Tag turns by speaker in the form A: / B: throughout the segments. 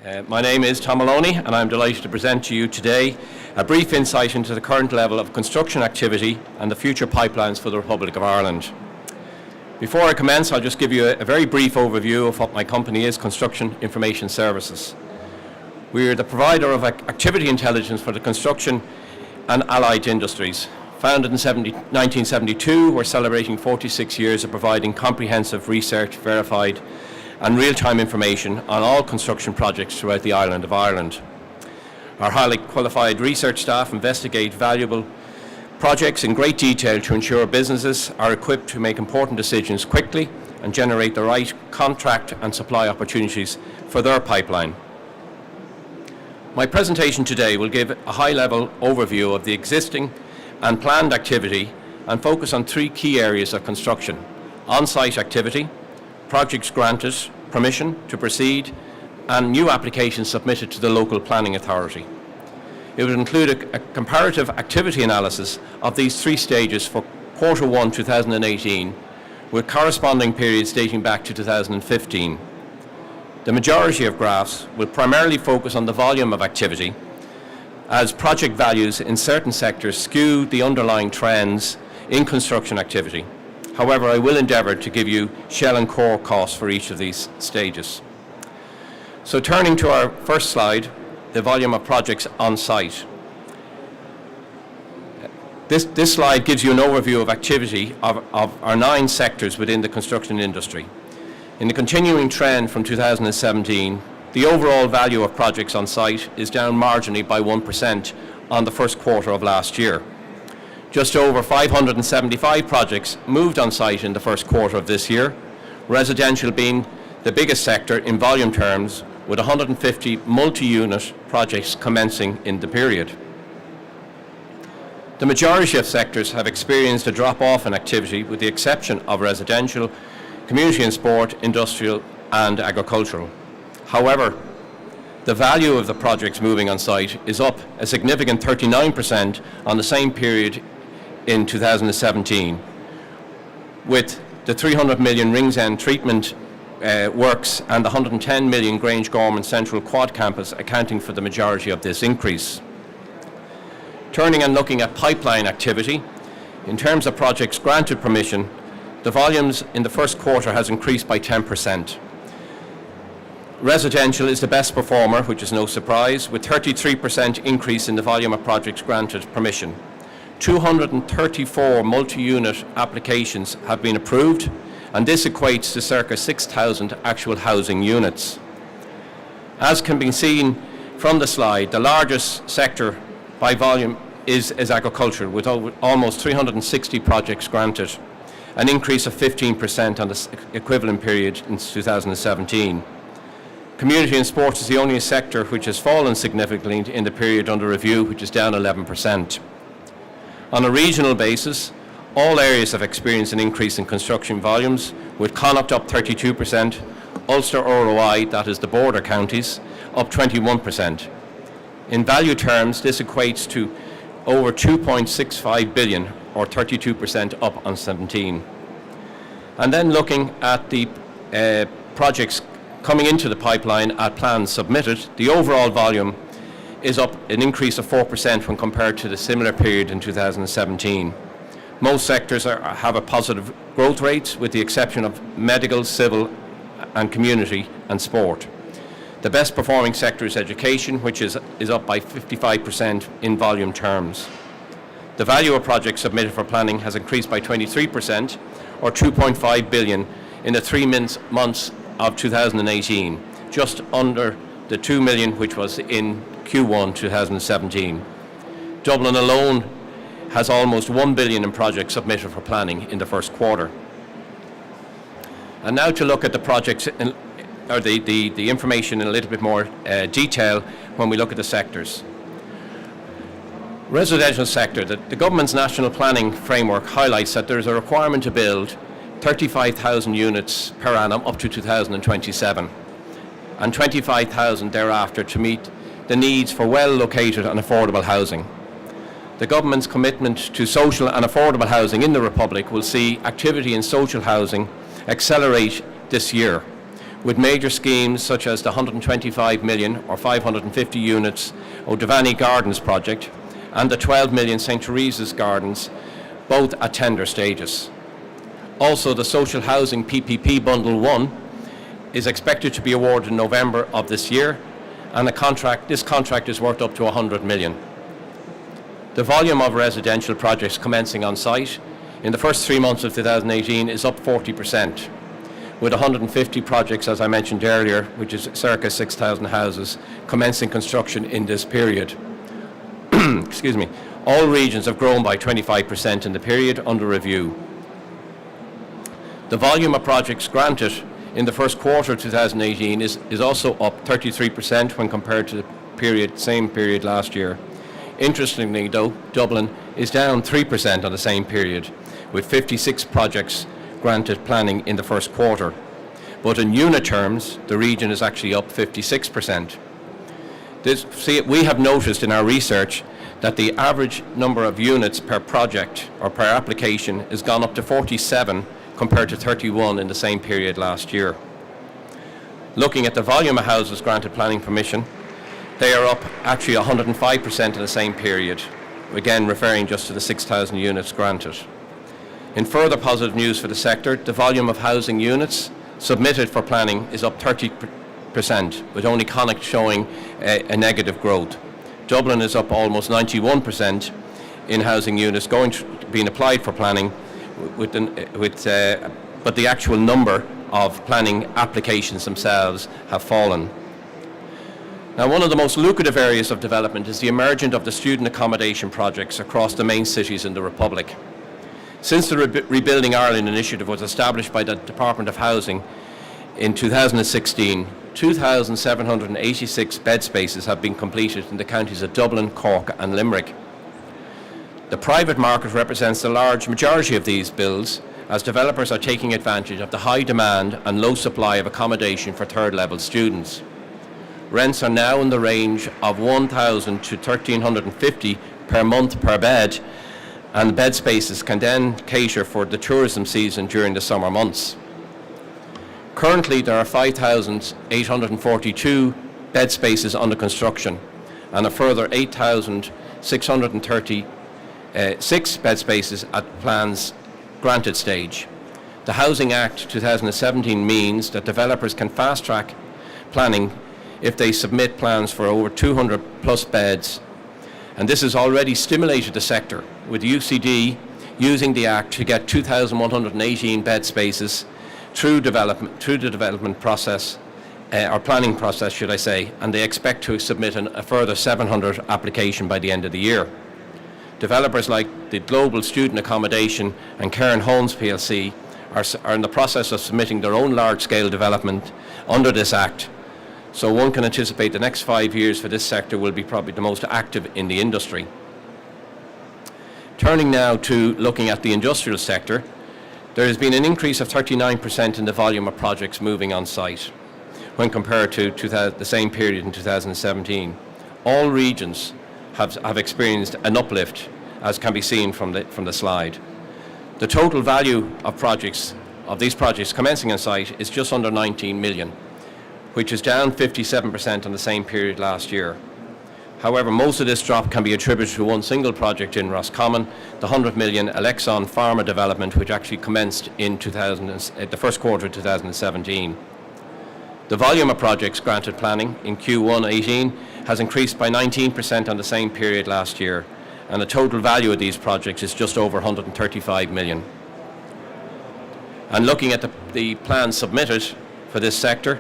A: My name is Tom Moloney, and I'm delighted to present to you today a brief insight into the current level of construction activity and the future pipelines for the Republic of Ireland. Before I commence, I'll just give you a very brief overview of what my company is, Construction Information Services. We are the provider of activity intelligence for the construction and allied industries. Founded in 1972, we're celebrating 46 years of providing comprehensive research, verified and real-time information on all construction projects throughout the island of Ireland. Our highly qualified research staff investigate valuable projects in great detail to ensure businesses are equipped to make important decisions quickly and generate the right contract and supply opportunities for their pipeline. My presentation today will give a high-level overview of the existing and planned activity and focus on three key areas of construction: on-site activity, projects granted permission to proceed, and new applications submitted to the local planning authority. It would include a comparative activity analysis of these three stages for Q1 2018 with corresponding periods dating back to 2015. The majority of graphs will primarily focus on the volume of activity, as project values in certain sectors skew the underlying trends in construction activity. However, I will endeavour to give you shell and core costs for each of these stages. So turning to our first slide, the volume of projects on site. This slide gives you an overview of activity of our 9 sectors within the construction industry. In the continuing trend from 2017, the overall value of projects on site is down marginally by 1% on the first quarter of last year. Just over 575 projects moved on site in the first quarter of this year, residential being the biggest sector in volume terms, with 150 multi-unit projects commencing in the period. The majority of sectors have experienced a drop-off in activity, with the exception of residential, community and sport, industrial and agricultural. However, the value of the projects moving on site is up a significant 39% on the same period in 2017, with the 300 million Ringsend treatment works and the 110 million Grange Gorman Central Quad Campus accounting for the majority of this increase. Turning and looking at pipeline activity, in terms of projects granted permission, the volumes in the first quarter has increased by 10%. Residential is the best performer, which is no surprise, with 33% increase in the volume of projects granted permission. 234 multi-unit applications have been approved, and this equates to circa 6,000 actual housing units. As can be seen from the slide, the largest sector by volume is agriculture, with almost 360 projects granted, an increase of 15% on the equivalent period in 2017. Community and sports is the only sector which has fallen significantly in the period under review, which is down 11%. On a regional basis, all areas have experienced an increase in construction volumes, with Connacht up 32%, Ulster ROI, that is the border counties, up 21%. In value terms, this equates to over 2.65 billion, or 32% up on 17. And then looking at the projects coming into the pipeline at plans submitted, the overall volume is up an increase of 4% when compared to the similar period in 2017. Most sectors have a positive growth rate, with the exception of medical, civil and community and sport. The best performing sector is education, which is up by 55% in volume terms. The value of projects submitted for planning has increased by 23%, or 2.5 billion in the 3 months of 2018, just under the 2 million which was in Q1 2017. Dublin alone has almost 1 billion in projects submitted for planning in the first quarter. And now to look at the projects, or the information in a little bit more detail when we look at the sectors. Residential sector, the government's national planning framework highlights that there is a requirement to build 35,000 units per annum up to 2027, and 25,000 thereafter to meet the needs for well-located and affordable housing. The government's commitment to social and affordable housing in the Republic will see activity in social housing accelerate this year, with major schemes such as the 125 million or 550 units O'Devany Gardens project and the 12 million St. Teresa's Gardens, both at tender stages. Also, the Social Housing PPP Bundle 1 is expected to be awarded in November of this year, and this contract is worth up to 100 million. The volume of residential projects commencing on site in the first 3 months of 2018 is up 40%, with 150 projects, as I mentioned earlier, which is circa 6,000 houses, commencing construction in this period. Excuse me. All regions have grown by 25% in the period under review. The volume of projects granted in the first quarter of 2018 is also up 33% when compared to the same period last year. Interestingly, though, Dublin is down 3% on the same period, with 56 projects granted planning in the first quarter. But in unit terms, the region is actually up 56%. We have noticed in our research that the average number of units per project or per application has gone up to 47 compared to 31 in the same period last year. Looking at the volume of houses granted planning permission, they are up actually 105% in the same period, again referring just to the 6,000 units granted. In further positive news for the sector, the volume of housing units submitted for planning is up 30%, with only Connacht showing a negative growth. Dublin is up almost 91% in housing units being applied for planning, but the actual number of planning applications themselves have fallen. Now, one of the most lucrative areas of development is the emergence of the student accommodation projects across the main cities in the Republic. Since the Rebuilding Ireland initiative was established by the Department of Housing in 2016, 2,786 bed spaces have been completed in the counties of Dublin, Cork and Limerick. The private market represents the large majority of these builds, as developers are taking advantage of the high demand and low supply of accommodation for third-level students. Rents are now in the range of $1,000 to $1,350 per month per bed, and bed spaces can then cater for the tourism season during the summer months. Currently, there are 5,842 bed spaces under construction and a further 8,636 bed spaces at plans granted stage. The Housing Act 2017 means that developers can fast-track planning if they submit plans for over 200 plus beds, and this has already stimulated the sector, with UCD using the Act to get 2,118 bed spaces through the development process, or planning process, should I say, and they expect to submit a further 700 application by the end of the year. Developers like the Global Student Accommodation and Cairn Homes plc are in the process of submitting their own large-scale development under this Act. So one can anticipate the next 5 years for this sector will be probably the most active in the industry. Turning now to looking at the industrial sector, there has been an increase of 39% in the volume of projects moving on site when compared to the same period in 2017. All regions have experienced an uplift, as can be seen from the slide. The total value of these projects commencing on site is just under 19 million, which is down 57% on the same period last year. However, most of this drop can be attributed to one single project in Roscommon, the 100 million Alexon Pharma development, which actually commenced in the first quarter of 2017. The volume of projects granted planning in Q1 18 has increased by 19% on the same period last year, and the total value of these projects is just over 135 million. And looking at the plans submitted for this sector,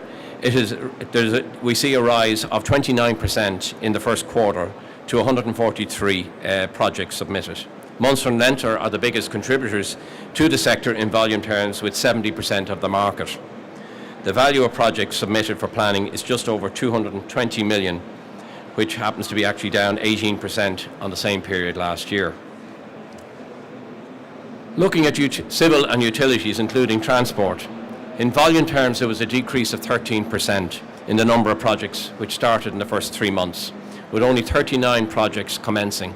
A: we see a rise of 29% in the first quarter to 143 projects submitted. Munster and Leinster are the biggest contributors to the sector in volume terms, with 70% of the market. The value of projects submitted for planning is just over 220 million, which happens to be actually down 18% on the same period last year. Looking at civil and utilities, including transport, in volume terms, there was a decrease of 13% in the number of projects which started in the first 3 months, with only 39 projects commencing.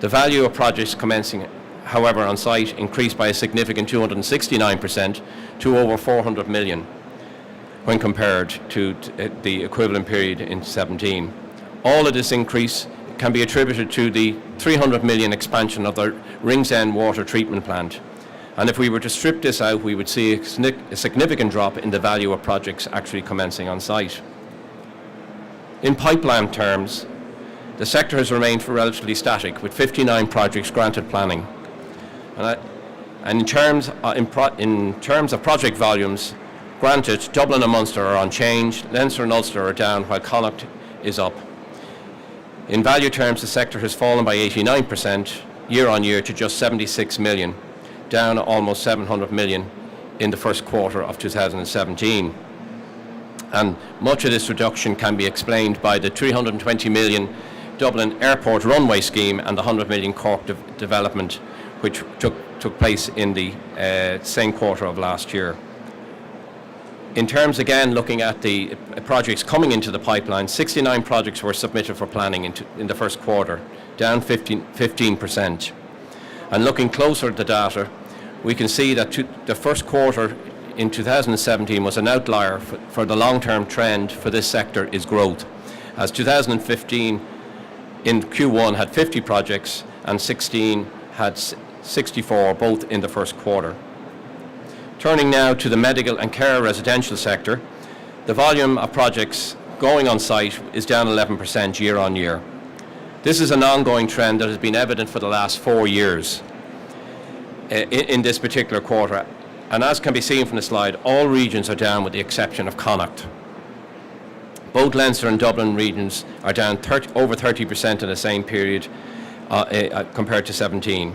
A: The value of projects commencing, however, on site increased by a significant 269% to over 400 million. when compared to the equivalent period in 17. All of this increase can be attributed to the 300 million expansion of the Ringsend water treatment plant. And if we were to strip this out, we would see a significant drop in the value of projects actually commencing on site. In pipeline terms, the sector has remained relatively static, with 59 projects granted planning. And in terms of project volumes granted, Dublin and Munster are unchanged, Leinster and Ulster are down, while Connacht is up. In value terms, the sector has fallen by 89% year on year to just 76 million, down almost 700 million in the first quarter of 2017. And much of this reduction can be explained by the 320 million Dublin Airport runway scheme and the 100 million Cork development, which took place in the same quarter of last year. In terms, again, looking at the projects coming into the pipeline, 69 projects were submitted for planning in the first quarter, down 15%. And looking closer at the data, we can see that the first quarter in 2017 was an outlier for the long-term trend for this sector is growth, as 2015 in Q1 had 50 projects and 16 had 64, both in the first quarter. Turning now to the medical and care residential sector, the volume of projects going on site is down 11% year on year. This is an ongoing trend that has been evident for the last 4 years in this particular quarter. And as can be seen from the slide, all regions are down with the exception of Connacht. Both Leinster and Dublin regions are down over 30% in the same period compared to 17.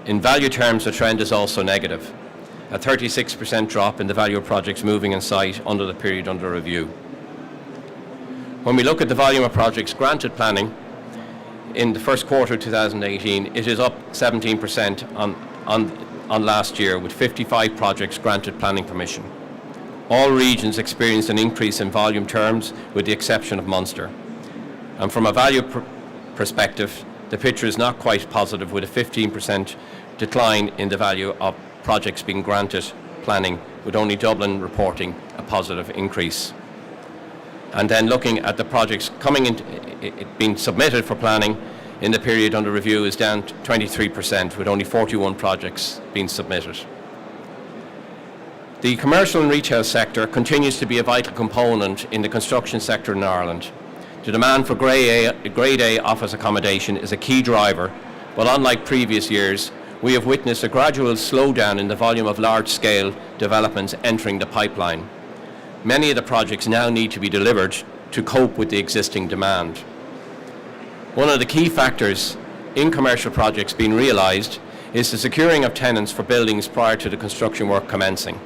A: In value terms, the trend is also negative, a 36% drop in the value of projects moving in site under the period under review. When we look at the volume of projects granted planning in the first quarter of 2018, it is up 17% on last year, with 55 projects granted planning permission. All regions experienced an increase in volume terms, with the exception of Munster. And from a value perspective, the picture is not quite positive, with a 15% decline in the value of projects being granted planning, with only Dublin reporting a positive increase. And then looking at the projects coming in, being submitted for planning in the period under review is down 23%, with only 41 projects being submitted. The commercial and retail sector continues to be a vital component in the construction sector in Ireland. The demand for Grade A office accommodation is a key driver, but unlike previous years, we have witnessed a gradual slowdown in the volume of large-scale developments entering the pipeline. Many of the projects now need to be delivered to cope with the existing demand. One of the key factors in commercial projects being realised is the securing of tenants for buildings prior to the construction work commencing.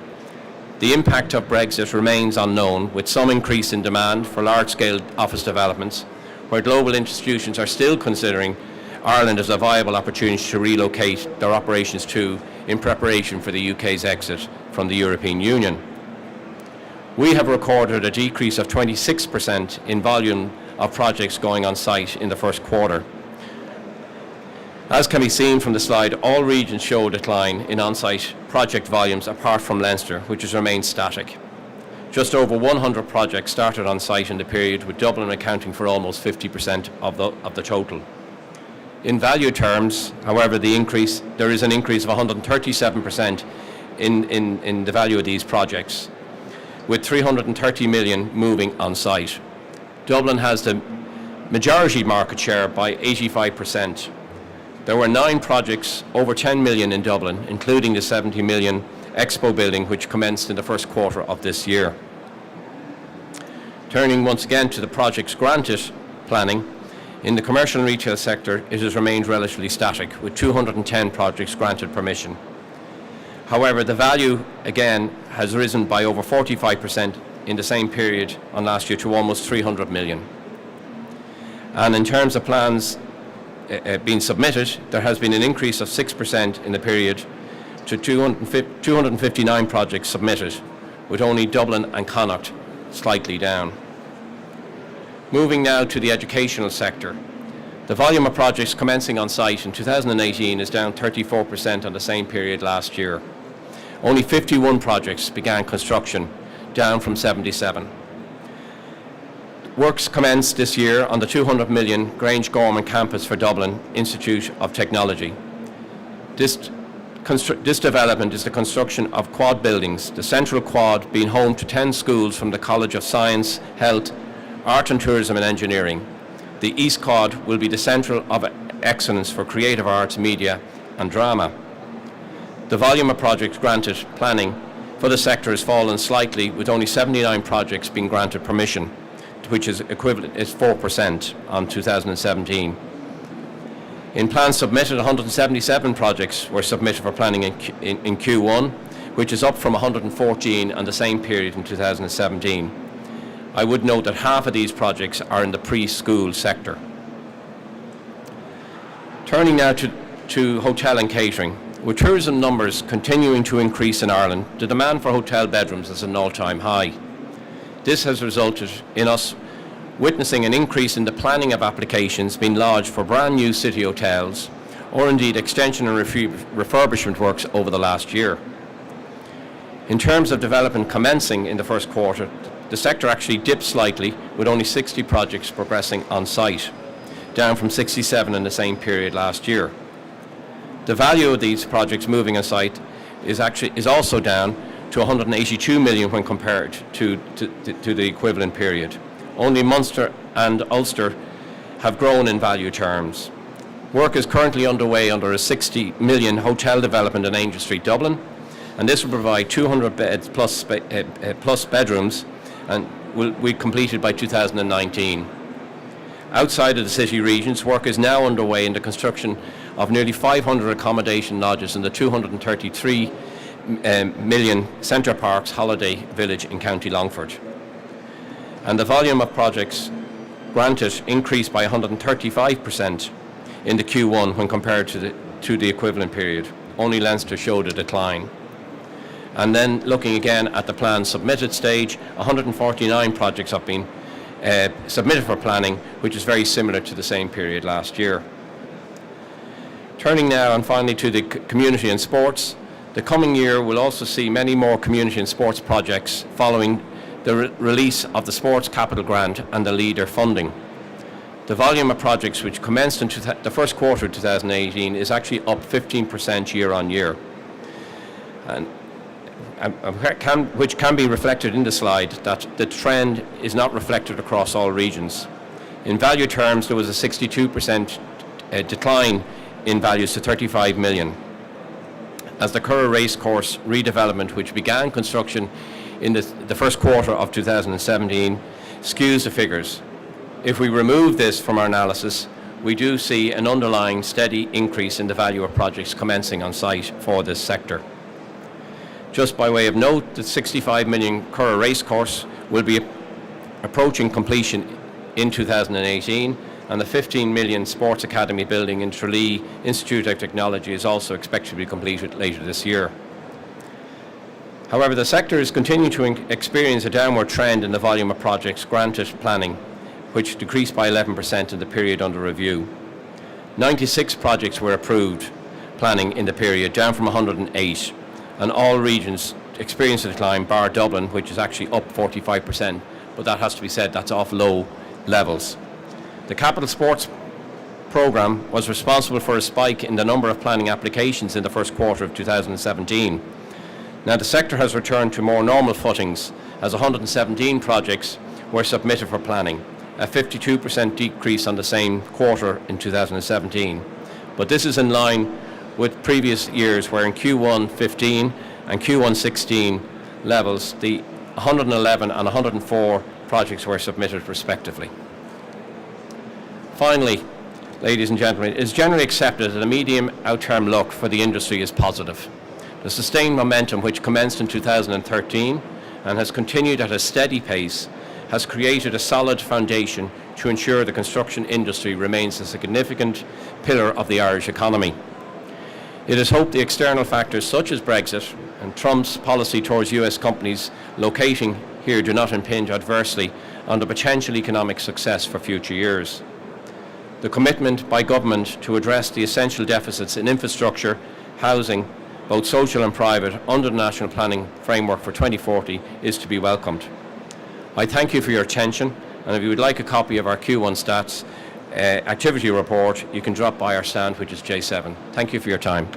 A: The impact of Brexit remains unknown, with some increase in demand for large-scale office developments, where global institutions are still considering Ireland as a viable opportunity to relocate their operations to in preparation for the UK's exit from the European Union. We have recorded a decrease of 26% in volume of projects going on site in the first quarter. As can be seen from the slide, all regions show a decline in on-site project volumes apart from Leinster, which has remained static. Just over 100 projects started on site in the period, with Dublin accounting for almost 50% of the total. In value terms, however, there is an increase of 137% in the value of these projects, with 330 million moving on site. Dublin has the majority market share by 85%. There were 9 projects over 10 million in Dublin, including the 70 million Expo building, which commenced in the first quarter of this year. Turning once again to the projects granted planning, in the commercial and retail sector, it has remained relatively static, with 210 projects granted permission. However, the value, again, has risen by over 45% in the same period on last year to almost 300 million. And in terms of plans being submitted, there has been an increase of 6% in the period to 259 projects submitted, with only Dublin and Connacht slightly down. Moving now to the educational sector. The volume of projects commencing on site in 2018 is down 34% on the same period last year. Only 51 projects began construction down from 77. Works commenced this year on the 200 million Grange Gorman campus for Dublin Institute of Technology. This development is the construction of quad buildings, the central quad being home to 10 schools from the College of Science, Health, Art and Tourism and Engineering. The East Quad will be the centre of excellence for creative arts, media and drama. The volume of projects granted planning for the sector has fallen slightly, with only 79 projects being granted permission, which is equivalent is 4% on 2017. In plans submitted, 177 projects were submitted for planning in Q1, which is up from 114 on the same period in 2017. I would note that half of these projects are in the preschool sector. Turning now to hotel and catering. With tourism numbers continuing to increase in Ireland, the demand for hotel bedrooms is at an all-time high. This has resulted in us witnessing an increase in the planning of applications being lodged for brand new city hotels, or indeed extension and refurbishment works over the last year. In terms of development commencing in the first quarter, the sector actually dipped slightly, with only 60 projects progressing on site, down from 67 in the same period last year. The value of these projects moving on site is also down to 182 million when compared to the equivalent period. Only Munster and Ulster have grown in value terms. Work is currently underway under a 60 million hotel development in Angel Street, Dublin, and this will provide 200 beds plus bedrooms and will be completed by 2019. Outside of the city regions, work is now underway in the construction of nearly 500 accommodation lodges in the 233 million Centre Parks Holiday Village in County Longford. And the volume of projects granted increased by 135% in the Q1 when compared to the equivalent period. Only Leinster showed a decline. And then looking again at the plan submitted stage, 149 projects have been submitted for planning, which is very similar to the same period last year. Turning now and finally to the community and sports, the coming year will also see many more community and sports projects following the release of the Sports Capital Grant and the LEADER funding. The volume of projects which commenced in the first quarter of 2018 is actually up 15% year on year, and which can be reflected in the slide that the trend is not reflected across all regions. In value terms, there was a 62% decline in values to 35 million, as the Curragh Racecourse redevelopment, which began construction in the first quarter of 2017, skews the figures. If we remove this from our analysis, we do see an underlying steady increase in the value of projects commencing on site for this sector. Just by way of note, the 65 million Curragh Racecourse will be approaching completion in 2018, and the 15 million Sports Academy building in Tralee Institute of Technology is also expected to be completed later this year. However, the sector is continuing to experience a downward trend in the volume of projects granted planning, which decreased by 11% in the period under review. 96 projects were approved planning in the period, down from 108, and all regions experienced a decline, bar Dublin, which is actually up 45%, but that has to be said, that's off low levels. The Capital Sports Programme was responsible for a spike in the number of planning applications in the first quarter of 2017. Now, the sector has returned to more normal footings, as 117 projects were submitted for planning, a 52% decrease on the same quarter in 2017. But this is in line with previous years, where in Q1 15 and Q1 16 levels, the 111 and 104 projects were submitted respectively. Finally, ladies and gentlemen, it is generally accepted that a medium out-term look for the industry is positive. The sustained momentum, which commenced in 2013 and has continued at a steady pace, has created a solid foundation to ensure the construction industry remains a significant pillar of the Irish economy. It is hoped the external factors such as Brexit and Trump's policy towards US companies locating here do not impinge adversely on the potential economic success for future years. The commitment by government to address the essential deficits in infrastructure, housing both social and private, under the National Planning Framework for 2040 is to be welcomed. I thank you for your attention, and if you would like a copy of our Q1 Stats activity report, you can drop by our stand, which is J7. Thank you for your time.